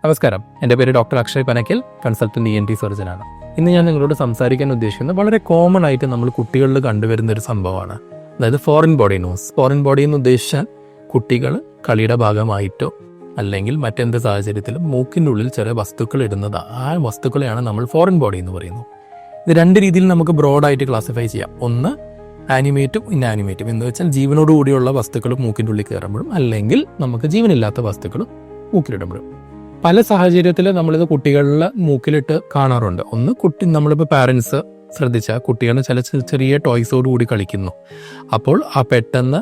നമസ്കാരം, എൻ്റെ പേര് doctor Akshay Panakkal, consultant ENT സർജനാണ്. ഇന്ന് ഞാൻ നിങ്ങളോട് സംസാരിക്കാൻ ഉദ്ദേശിക്കുന്നത് വളരെ കോമൺ ആയിട്ട് നമ്മൾ കുട്ടികളിൽ കണ്ടുവരുന്ന ഒരു സംഭവമാണ്. അതായത് foreign body nose. Foreign body എന്ന് ഉദ്ദേശിച്ചാൽ കുട്ടികൾ കളിയുടെ ഭാഗമായിട്ടോ അല്ലെങ്കിൽ മറ്റെന്ത് സാഹചര്യത്തിലും മൂക്കിൻ്റെ ഉള്ളിൽ ചെറിയ വസ്തുക്കൾ ഇടുന്നത്, ആ വസ്തുക്കളെയാണ് നമ്മൾ ഫോറിൻ ബോഡി എന്ന് പറയുന്നത്. ഇത് രണ്ട് രീതിയിൽ നമുക്ക് ബ്രോഡായിട്ട് ക്ലാസിഫൈ ചെയ്യാം. ഒന്ന് ആനിമേറ്റും ഇന്നാനിമേറ്റും എന്ന് വെച്ചാൽ ജീവനോടുകൂടിയുള്ള വസ്തുക്കൾ മൂക്കിൻ്റെ ഉള്ളിൽ കയറുമ്പോഴും അല്ലെങ്കിൽ നമുക്ക് ജീവനില്ലാത്ത വസ്തുക്കൾ മൂക്കിലിടുമ്പോഴും. പല സാഹചര്യത്തിൽ നമ്മളിത് കുട്ടികളിൽ മൂക്കിലിട്ട് കാണാറുണ്ട്. ഒന്ന്, നമ്മളിപ്പോൾ പാരൻസ് ശ്രദ്ധിച്ചാൽ കുട്ടികൾ ചില ചെറിയ ടോയ്സോട് കൂടി കളിക്കുന്നു. അപ്പോൾ പെട്ടെന്ന്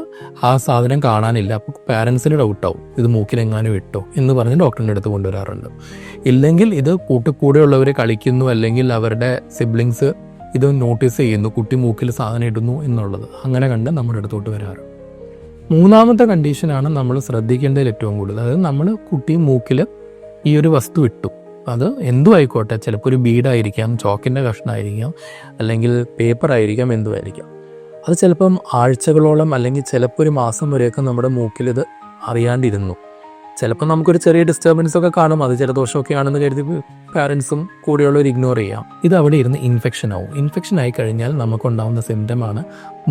ആ സാധനം കാണാനില്ല. അപ്പോൾ പാരൻസിന് ഡൗട്ടാവും, ഇത് മൂക്കിലെങ്ങാനും ഇട്ടോ എന്ന് പറഞ്ഞ് ഡോക്ടറിൻ്റെ അടുത്ത് കൊണ്ടുവരാറുണ്ട്. ഇല്ലെങ്കിൽ ഇത് കൂടെയുള്ളവർ കളിക്കുന്നു അല്ലെങ്കിൽ അവരുടെ സിബ്ലിങ്സ് ഇത് നോട്ടീസ് ചെയ്യുന്നു, കുട്ടി മൂക്കിൽ സാധനം ഇടുന്നു എന്നുള്ളത്. അങ്ങനെ കണ്ട് നമ്മുടെ അടുത്തോട്ട് വരാറ്. മൂന്നാമത്തെ കണ്ടീഷനാണ് നമ്മൾ ശ്രദ്ധിക്കേണ്ടതിൽ ഏറ്റവും കൂടുതൽ. അതായത് നമ്മൾ കുട്ടി മൂക്കിൽ ഈ ഒരു വസ്തു ഇട്ടു, അത് എന്തും ആയിക്കോട്ടെ, ചിലപ്പോൾ ഒരു ബീഡായിരിക്കാം, ചോക്കിൻ്റെ കഷ്ണമായിരിക്കാം, അല്ലെങ്കിൽ പേപ്പർ ആയിരിക്കാം, എന്തുമായിരിക്കാം. അത് ചിലപ്പം ആഴ്ചകളോളം അല്ലെങ്കിൽ ചിലപ്പോൾ ഒരു മാസം വരെയൊക്കെ നമ്മുടെ മൂക്കിൽ ഇത് അറിയാണ്ടിരുന്നു. ചിലപ്പോൾ നമുക്കൊരു ചെറിയ ഡിസ്റ്റർബൻസ് ഒക്കെ കാണും, അത് ജലദോഷമൊക്കെ ആണെന്ന് കരുതി പാരൻസും കൂടെയുള്ളവർ ഇഗ്നോർ ചെയ്യാം. ഇത് അവിടെ ഇരുന്ന് ഇൻഫെക്ഷൻ ആവും. ഇൻഫെക്ഷൻ ആയി കഴിഞ്ഞാൽ നമുക്കുണ്ടാകുന്ന സിംറ്റമാണ്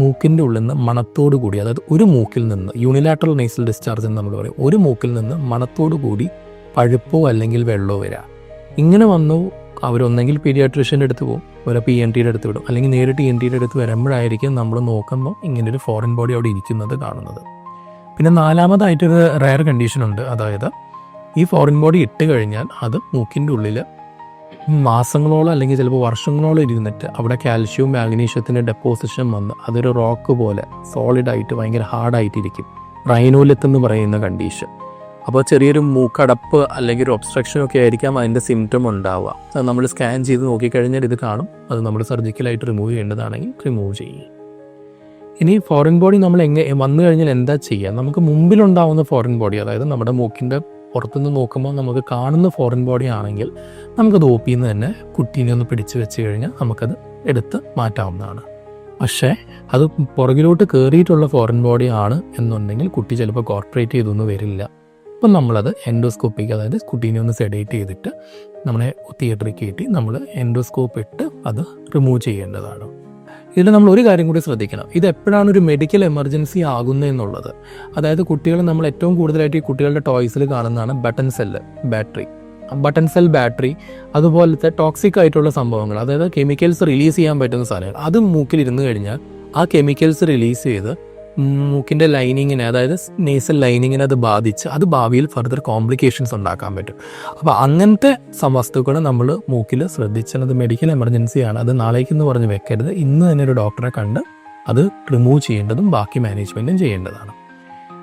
മൂക്കിൻ്റെ ഉള്ളിൽ നിന്ന് മണത്തോടു കൂടി, അതായത് ഒരു മൂക്കിൽ നിന്ന് യൂണിലാറ്ററൽ നേസൽ ഡിസ്ചാർജ് എന്ന് നമ്മൾ പറയും, ഒരു മൂക്കിൽ നിന്ന് മണത്തോടു കൂടി പഴുപ്പോ അല്ലെങ്കിൽ വെള്ളമോ വരാം. ഇങ്ങനെ വന്നു അവരൊന്നെങ്കിൽ പീഡിയാട്രീഷ്യൻ്റെ അടുത്ത് പോകും, ഒരപ്പോൾ ENTയുടെ അടുത്ത് വിടും, അല്ലെങ്കിൽ നേരിട്ട് ENTയുടെ അടുത്ത് വരുമ്പോഴായിരിക്കും നമ്മൾ നോക്കുമ്പോൾ ഇങ്ങനൊരു ഫോറിൻ ബോഡി അവിടെ ഇരിക്കുന്നത് കാണുന്നത്. പിന്നെ നാലാമതായിട്ടൊരു റയർ കണ്ടീഷനുണ്ട്. അതായത് ഈ ഫോറിൻ ബോഡി ഇട്ട് കഴിഞ്ഞാൽ അത് മൂക്കിൻ്റെ ഉള്ളിൽ മാസങ്ങളോളം അല്ലെങ്കിൽ ചിലപ്പോൾ വർഷങ്ങളോളം ഇരുന്നിട്ട് അവിടെ കാൽഷ്യവും മാഗ്നീഷ്യത്തിൻ്റെ ഡെപ്പോസിഷൻ വന്ന് അതൊരു റോക്ക് പോലെ സോളിഡായിട്ട് ഭയങ്കര ഹാർഡായിട്ടിരിക്കും. റൈനോലിത്ത് എന്ന് പറയുന്ന കണ്ടീഷൻ. അപ്പോൾ ചെറിയൊരു മൂക്കടപ്പ് അല്ലെങ്കിൽ ഒരു ഒബ്സ്ട്രക്ഷനൊക്കെ ആയിരിക്കാം അതിൻ്റെ സിംറ്റം ഉണ്ടാവുക. അത് നമ്മൾ സ്കാൻ ചെയ്ത് നോക്കിക്കഴിഞ്ഞാൽ ഇത് കാണും. അത് നമ്മൾ സർജിക്കലായിട്ട് റിമൂവ് ചെയ്യേണ്ടതാണെങ്കിൽ റിമൂവ് ചെയ്യും. ഇനി ഫോറിൻ ബോഡി നമ്മൾ വന്നു കഴിഞ്ഞാൽ എന്താ ചെയ്യുക? നമുക്ക് മുമ്പിലുണ്ടാവുന്ന ഫോറിൻ ബോഡി, അതായത് നമ്മുടെ മൂക്കിൻ്റെ പുറത്തുനിന്ന് നോക്കുമ്പോൾ നമുക്ക് കാണുന്ന ഫോറിൻ ബോഡി ആണെങ്കിൽ നമുക്കത് OPയിൽ നിന്ന് തന്നെ കുട്ടീനെ ഒന്ന് പിടിച്ച് വെച്ച് കഴിഞ്ഞാൽ നമുക്കത് എടുത്ത് മാറ്റാവുന്നതാണ്. പക്ഷേ അത് പുറകിലോട്ട് കയറിയിട്ടുള്ള ഫോറിൻ ബോഡി ആണ് എന്നുണ്ടെങ്കിൽ കുട്ടി ചിലപ്പോൾ കോർപ്പറേറ്റ് ചെയ്തൊന്നും വരില്ല. അപ്പം നമ്മളത് എൻഡോസ്കോപ്പിക്ക്, അതായത് കുട്ടീനെ ഒന്ന് സെഡേറ്റ് ചെയ്തിട്ട് നമ്മളെ തിയേറ്ററിൽ കയറ്റി നമ്മൾ എൻഡോസ്കോപ്പ് ഇട്ട് അത് റിമൂവ് ചെയ്യേണ്ടതാണ്. ഇതിൽ നമ്മൾ ഒരു കാര്യം കൂടി ശ്രദ്ധിക്കണം. ഇത് എപ്പോഴാണ് ഒരു മെഡിക്കൽ എമർജൻസി ആകുന്നത് എന്നുള്ളത്. അതായത് കുട്ടികൾ നമ്മൾ ഏറ്റവും കൂടുതലായിട്ട് ഈ കുട്ടികളുടെ ടോയ്സിൽ കാണുന്നതാണ് ബട്ടൺ സെൽ ബാറ്ററി, അതുപോലത്തെ ടോക്സിക് ആയിട്ടുള്ള സംഭവങ്ങൾ, അതായത് കെമിക്കൽസ് റിലീസ് ചെയ്യാൻ പറ്റുന്ന സാധനങ്ങൾ. അത് മൂക്കിലിരുന്ന് കഴിഞ്ഞാൽ ആ കെമിക്കൽസ് റിലീസ് ചെയ്ത് മൂക്കിൻ്റെ ലൈനിങ്ങിനെ, അതായത് നേസൽ ലൈനിങ്ങിനെ അത് ബാധിച്ച് അത് ഭാവിയിൽ ഫർദർ കോംപ്ലിക്കേഷൻസ് ഉണ്ടാക്കാൻ പറ്റും. അപ്പോൾ അങ്ങനത്തെ വസ്തുക്കൾ നമ്മൾ മൂക്കിൽ ശ്രദ്ധിച്ചാൽ അത് മെഡിക്കൽ എമർജൻസിയാണ്. അത് നാളേക്കെന്ന് പറഞ്ഞ് വെക്കരുത്. ഇന്ന് തന്നെ ഒരു ഡോക്ടറെ കണ്ട് അത് റിമൂവ് ചെയ്യേണ്ടതും ബാക്കി മാനേജ്മെൻറ്റും ചെയ്യേണ്ടതാണ്.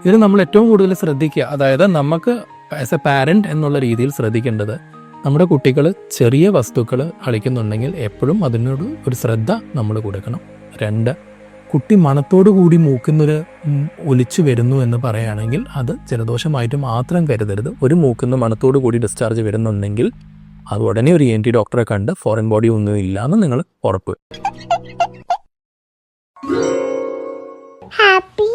ഇതിൽ നമ്മൾ ഏറ്റവും കൂടുതൽ ശ്രദ്ധിക്കുക, അതായത് നമുക്ക് ആസ് എ പാരൻറ്റ് എന്നുള്ള രീതിയിൽ ശ്രദ്ധിക്കേണ്ടത്, നമ്മുടെ കുട്ടികൾ ചെറിയ വസ്തുക്കൾ കളിക്കുന്നുണ്ടെങ്കിൽ എപ്പോഴും അതിനോട് ഒരു ശ്രദ്ധ നമ്മൾ കൊടുക്കണം. 2, കുട്ടി മണത്തോടു കൂടി മൂക്കുന്നൊരു ഒലിച്ചു വരുന്നു എന്ന് പറയുകയാണെങ്കിൽ അത് ജലദോഷമായിട്ട് മാത്രം കരുതരുത്. ഒരു മൂക്കുന്ന മണത്തോടു കൂടി ഡിസ്ചാർജ് വരുന്നുണ്ടെങ്കിൽ അത് ഉടനെ ഒരു ENT ഡോക്ടറെ കണ്ട് ഫോറിൻ ബോഡി ഒന്നും ഇല്ലാന്ന് നിങ്ങൾ ഉറപ്പ്. Happy